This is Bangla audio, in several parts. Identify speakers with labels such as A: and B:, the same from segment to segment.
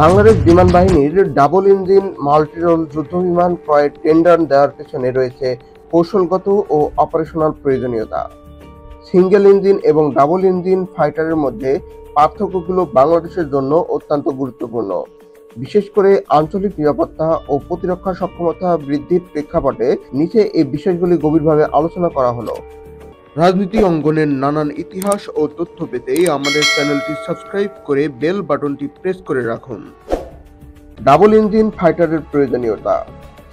A: বাংলাদেশ বিমান বাহিনীর ডাবল ইঞ্জিন মাল্টিরোল যুদ্ধবিমান ক্রয়ের টেন্ডার দেওয়ার পেছনে রয়েছে কৌশলগত ও অপারেশনাল প্রয়োজনীয়তা। সিঙ্গেল ইঞ্জিন এবং ডাবল ইঞ্জিন ফাইটারের মধ্যে পার্থক্যগুলো বাংলাদেশের জন্য অত্যন্ত গুরুত্বপূর্ণ, বিশেষ করে আঞ্চলিক নিরাপত্তা ও প্রতিরক্ষা সক্ষমতা বৃদ্ধির প্রেক্ষাপটে। নিচে এই বিষয়গুলি গভীরভাবে আলোচনা করা হলো। রাজনীতি অঙ্গনের নানান ইতিহাস ও তথ্য পেতে আমাদের চ্যানেলটি সাবস্ক্রাইব করে বেল বাটনটি প্রেস করে রাখুন। ডাবল ইঞ্জিন ফাইটারের প্রয়োজনীয়তা।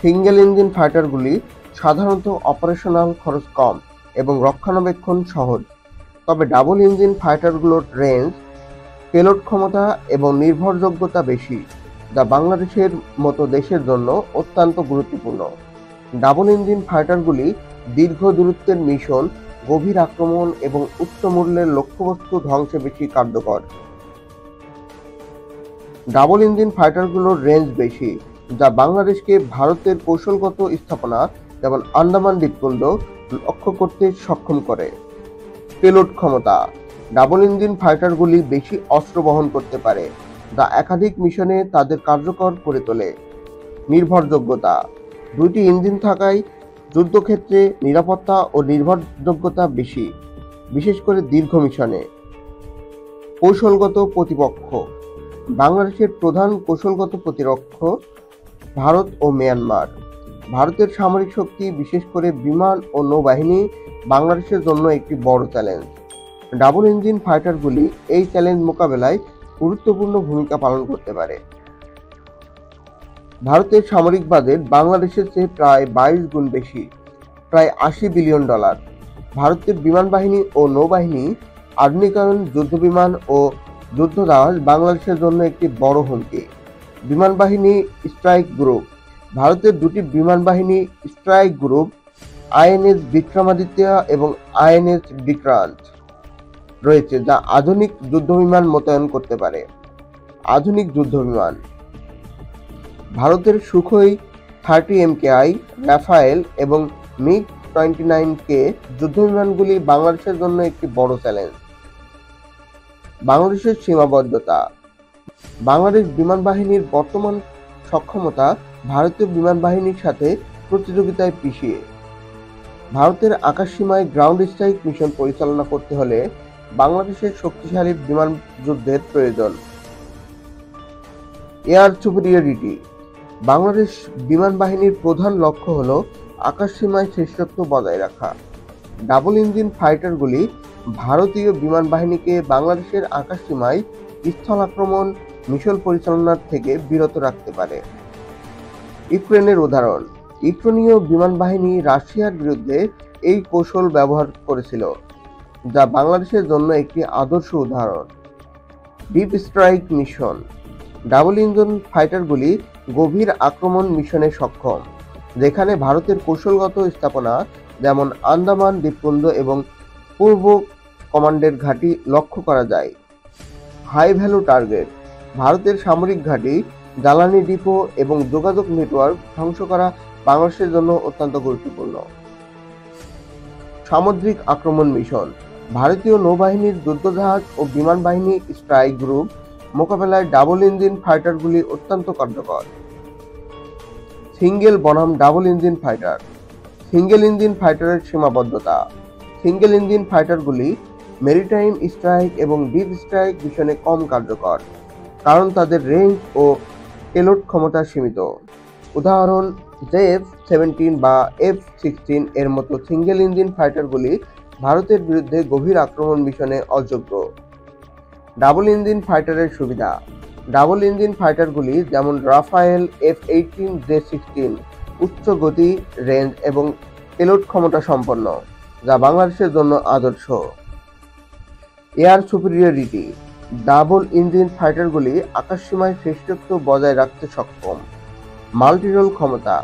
A: সিঙ্গেল ইঞ্জিন ফাইটারগুলি সাধারণত অপারেশনাল খরচ কম এবং রক্ষণাবেক্ষণ সহজ, তবে ডাবল ইঞ্জিন ফাইটারগুলোর রেঞ্জ, পেলোড ক্ষমতা এবং নির্ভরযোগ্যতা বেশি, যা বাংলাদেশের মতো দেশের জন্য অত্যন্ত গুরুত্বপূর্ণ। ডাবল ইঞ্জিন ফাইটারগুলি দীর্ঘ দূরত্বের মিশন, গভীর আক্রমণ এবং উচ্চ মূল্যের লক্ষ্যবস্তু ধ্বংসে বেশি কার্যকর। ডাবল ইঞ্জিন ফাইটারগুলোর রেঞ্জ বেশি, যা বাংলাদেশকে ভারতের কৌশলগত স্থাপনা যেমন আন্দামান দ্বীপপুঞ্জ লক্ষ্য করতে সক্ষম করে। পেলোড ক্ষমতা। ডাবল ইঞ্জিন ফাইটারগুলি বেশি অস্ত্র বহন করতে পারে, যা একাধিক মিশনে তাদের কার্যকর করে তোলে। নির্ভরযোগ্যতা। দুইটি ইঞ্জিন থাকায় যুদ্ধক্ষেত্রে নিরাপত্তা ও নির্ভরযোগ্যতা বেশি, বিশেষ করে দীর্ঘ মিশনে। কৌশলগত প্রতিপক্ষ। বাংলাদেশের প্রধান কৌশলগত প্রতিপক্ষ ভারত ও মিয়ানমার। ভারতের সামরিক শক্তি, বিশেষ করে বিমান ও নৌবাহিনী, বাংলাদেশের জন্য একটি বড় চ্যালেঞ্জ। ডাবল ইঞ্জিন ফাইটারগুলি এই চ্যালেঞ্জ মোকাবেলায় গুরুত্বপূর্ণ ভূমিকা পালন করতে পারে। ভারতের সামরিক বাজেট বাংলাদেশের চেয়ে প্রায় 22 গুণ বেশি, প্রায় $80 বিলিয়ন। ভারতের বিমান বাহিনী ও নৌবাহিনী আধুনিকায়ন, যুদ্ধবিমান ও যুদ্ধজাহাজ বাংলাদেশের জন্য একটি বড় হুমকি। বিমান বাহিনী স্ট্রাইক গ্রুপ। ভারতের দুটি বিমান বাহিনী স্ট্রাইক গ্রুপ, আইএনএস বিক্রমাদিত্য এবং আইএনএস বিক্রান্ত রয়েছে, যা আধুনিক যুদ্ধবিমান মোতায়েন করতে পারে। আধুনিক যুদ্ধবিমান। ভারতের সুখোই 30 MKI, রাফায়েল এবং মিগ-29K যুদ্ধবিমানগুলি বাংলাদেশের জন্য একটি বড় চ্যালেঞ্জ। বাংলাদেশের সীমাবদ্ধতা। বাংলাদেশ বিমান বাহিনীর বর্তমান সক্ষমতা ভারতীয় বিমান বাহিনীর সাথে প্রতিযোগিতায় পিছিয়ে। ভারতের আকাশসীমায় গ্রাউন্ড স্ট্রাইক মিশন পরিচালনা করতে হলে বাংলাদেশের শক্তিশালী বিমান যুদ্ধের প্রয়োজন। Air superiority. বাংলাদেশ বিমান বাহিনীর প্রধান লক্ষ্য হল আকাশসীমায় শ্রেষ্ঠত্ব বজায় রাখা। ডাবল ইঞ্জিন ফাইটারগুলি ভারতীয় বিমান বাহিনীকে বাংলাদেশের আকাশসীমায় স্থল আক্রমণ মিশন পরিচালনার থেকে বিরত রাখতে পারে। ইউক্রেনের উদাহরণ। ইউক্রেনীয় বিমান বাহিনী রাশিয়ার বিরুদ্ধে এই কৌশল ব্যবহার করেছিল, যা বাংলাদেশের জন্য একটি আদর্শ উদাহরণ। Deep strike mission. Double engine ফাইটারগুলি গভীর আক্রমণ মিশনে সক্ষম, যেখানে ভারতের কৌশলগত স্থাপনা যেমন আন্দামান দ্বীপপুঞ্জ এবং পূর্ব কমান্ডের ঘাঁটি লক্ষ্য করা যায়। High value target. ভারতের সামরিক ঘাঁটি, জ্বালানি ডিপো এবং যোগাযোগ নেটওয়ার্ক ধ্বংস করা বাংলাদেশের জন্য অত্যন্ত গুরুত্বপূর্ণ। সামুদ্রিক আক্রমণ মিশন। ভারতীয় নৌবাহিনীর যুদ্ধজাহাজ ও বিমান বাহিনী স্ট্রাইক গ্রুপ মোকাবেলায় ডাবল ইঞ্জিন ফাইটারগুলি অত্যন্ত কার্যকর। সিঙ্গেল বনাম double engine fighter. Single engine ফাইটারের সীমাবদ্ধতা। সিঙ্গেল ইঞ্জিন ফাইটারগুলি মেরিটাইম স্ট্রাইক এবং ডিপ স্ট্রাইক মিশনে কম কার্যকর, কারণ তাদের রেঞ্জ ও পেলোড ক্ষমতা সীমিত। উদাহরণ, F-17 বা F-16 এর মতো সিঙ্গেল ইঞ্জিন ফাইটারগুলি ভারতের বিরুদ্ধে গভীর আক্রমণ মিশনে অযোগ্য। ডাবল ইঞ্জিন ফাইটারের সুবিধা। ডাবল ইঞ্জিন ফাইটারগুলি যেমন রাফায়েল, F-18J-16 উচ্চ গতি, রেঞ্জ এবং পেলোড ক্ষমতা সম্পন্ন, যা বাংলাদেশের জন্য আদর্শ। Air superiority. ডাবল ইঞ্জিন ফাইটারগুলি আকাশসীমায় শ্রেষ্ঠত্ব বজায় রাখতে সক্ষম। মাল্টিরোল ক্ষমতা।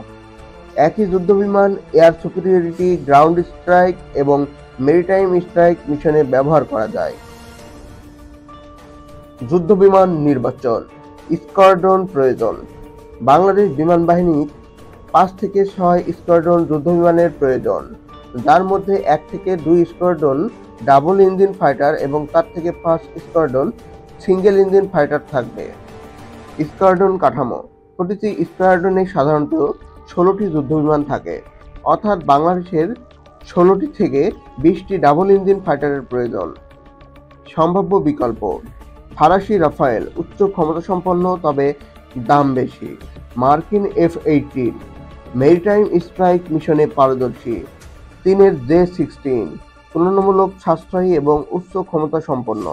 A: একই যুদ্ধবিমান এয়ার সুপিরিয়রিটি, গ্রাউন্ড স্ট্রাইক এবং মেরিটাইম স্ট্রাইক মিশনে ব্যবহার করা যায়। যুদ্ধবিমান নির্বাচন। স্কোয়াড্রন প্রয়োজন। বাংলাদেশ বিমান বাহিনীর 5 থেকে 6 স্কোয়াড্রন যুদ্ধবিমানের প্রয়োজন, যার মধ্যে 1 থেকে 2 স্কোয়াড্রন ডাবল ইঞ্জিন ফাইটার এবং 4 থেকে 5 স্কোয়াড্রন সিঙ্গেল ইঞ্জিন ফাইটার থাকবে। স্কোয়াড্রন কাঠামো। প্রতিটি স্কোয়াড্রনে সাধারণত 16টি যুদ্ধবিমান থাকে, অর্থাৎ বাংলাদেশের 16টি থেকে 20টি ডাবল ইঞ্জিন ফাইটারের প্রয়োজন। সম্ভাব্য বিকল্প: ফরাসি রাফায়েল, উচ্চ ক্ষমতাসম্পন্ন তবে দাম বেশি। মার্কিন F-18, মেরিটাইম স্ট্রাইক মিশনে পারদর্শী। চীনের J-16, তুলনামূলক সাশ্রয়ী এবং উচ্চ ক্ষমতাসম্পন্ন।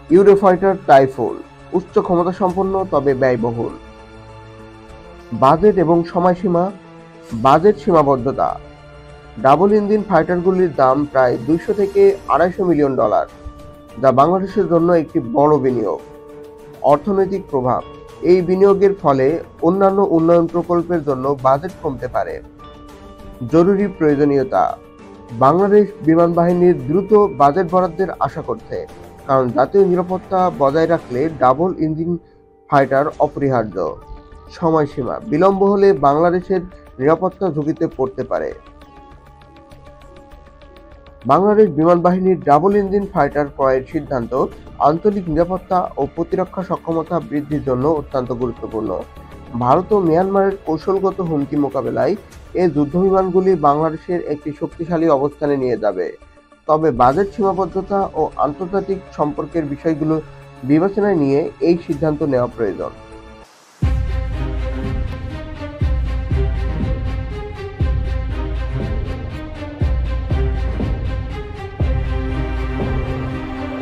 A: ইউরোফাইটার টাইফুন, উচ্চ ক্ষমতাসম্পন্ন তবে ব্যয়বহুল। বাজেট এবং সময়সীমা। বাজেট সীমাবদ্ধতা: ডাবল ইঞ্জিন ফাইটারগুলির দাম প্রায় 200 থেকে $250 মিলিয়ন, যা বাংলাদেশের জন্য একটি বড় বিনিয়োগ। অর্থনৈতিক প্রভাব: এই বিনিয়োগের ফলে অন্যান্য উন্নয়ন প্রকল্পের জন্য বাজেট কমতে পারে। জরুরি প্রয়োজনীয়তা: বাংলাদেশ বিমান বাহিনীর দ্রুত বাজেট বরাদ্দের আশা করছে, কারণ জাতীয় নিরাপত্তা বজায় রাখলে ডাবল ইঞ্জিন ফাইটার অপরিহার্য। সময়সীমা: বিলম্ব হলে বাংলাদেশের নিরাপত্তা ঝুঁকিতে পড়তে পারে। বাংলাদেশ বিমান বাহিনীর ডাবল ইঞ্জিন ফাইটার ক্রয়ের সিদ্ধান্ত আঞ্চলিক নিরাপত্তা ও প্রতিরক্ষা সক্ষমতা বৃদ্ধির জন্য অত্যন্ত গুরুত্বপূর্ণ। ভারত ও মিয়ানমারের কৌশলগত হুমকি মোকাবেলায় এই যুদ্ধবিমানগুলি বাংলাদেশের একটি শক্তিশালী অবস্থানে নিয়ে যাবে। তবে বাজেট সীমাবদ্ধতা ও আন্তর্জাতিক সম্পর্কের বিষয়গুলো বিবেচনায় নিয়ে এই সিদ্ধান্ত নেওয়া প্রয়োজন।